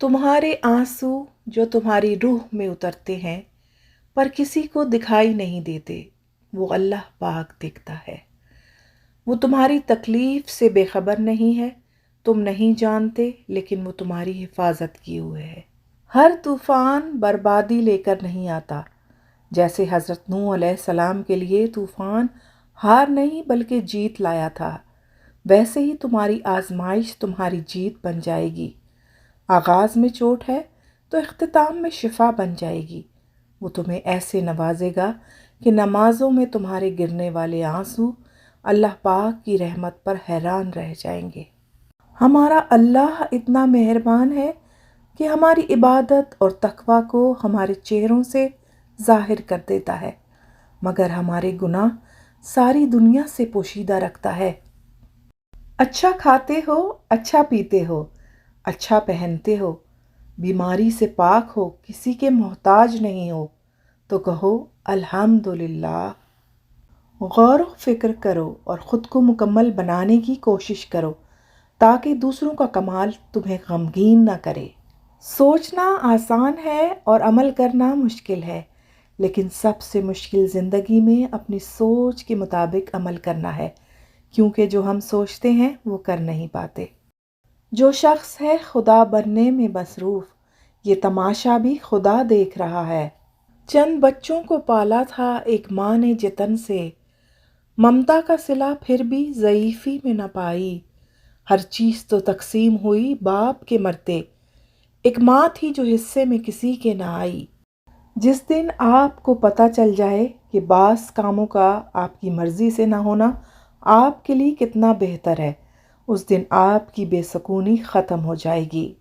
تمہارے آنسو جو تمہاری روح میں اترتے ہیں پر کسی کو دکھائی نہیں دیتے، وہ اللہ پاک دیکھتا ہے۔ وہ تمہاری تکلیف سے بے خبر نہیں ہے، تم نہیں جانتے لیکن وہ تمہاری حفاظت کیے ہوئے ہے۔ ہر طوفان بربادی لے کر نہیں آتا، جیسے حضرت نوح علیہ السلام کے لیے طوفان ہار نہیں بلکہ جیت لایا تھا، ویسے ہی تمہاری آزمائش تمہاری جیت بن جائے گی۔ آغاز میں چوٹ ہے تو اختتام میں شفا بن جائے گی۔ وہ تمہیں ایسے نوازے گا کہ نمازوں میں تمہارے گرنے والے آنسو اللہ پاک کی رحمت پر حیران رہ جائیں گے۔ ہمارا اللہ اتنا مہربان ہے کہ ہماری عبادت اور تقوی کو ہمارے چہروں سے ظاہر کر دیتا ہے، مگر ہمارے گناہ ساری دنیا سے پوشیدہ رکھتا ہے۔ اچھا کھاتے ہو، اچھا پیتے ہو، اچھا پہنتے ہو، بیماری سے پاک ہو، کسی کے محتاج نہیں ہو، تو کہو الحمدللہ۔ غور و فکر کرو اور خود کو مکمل بنانے کی کوشش کرو تاکہ دوسروں کا کمال تمہیں غمگین نہ کرے۔ سوچنا آسان ہے اور عمل کرنا مشکل ہے، لیکن سب سے مشکل زندگی میں اپنی سوچ کے مطابق عمل کرنا ہے، کیونکہ جو ہم سوچتے ہیں وہ کر نہیں پاتے۔ جو شخص ہے خدا بننے میں مصروف، یہ تماشا بھی خدا دیکھ رہا ہے۔ چند بچوں کو پالا تھا ایک ماں نے جتن سے، ممتا کا صلہ پھر بھی ضعیفی میں نہ پائی۔ ہر چیز تو تقسیم ہوئی باپ کے مرتے، ایک ماں تھی جو حصے میں کسی کے نہ آئی۔ جس دن آپ کو پتہ چل جائے کہ بعض کاموں کا آپ کی مرضی سے نہ ہونا آپ کے لیے کتنا بہتر ہے، اس دن آپ کی بے سکونی ختم ہو جائے گی۔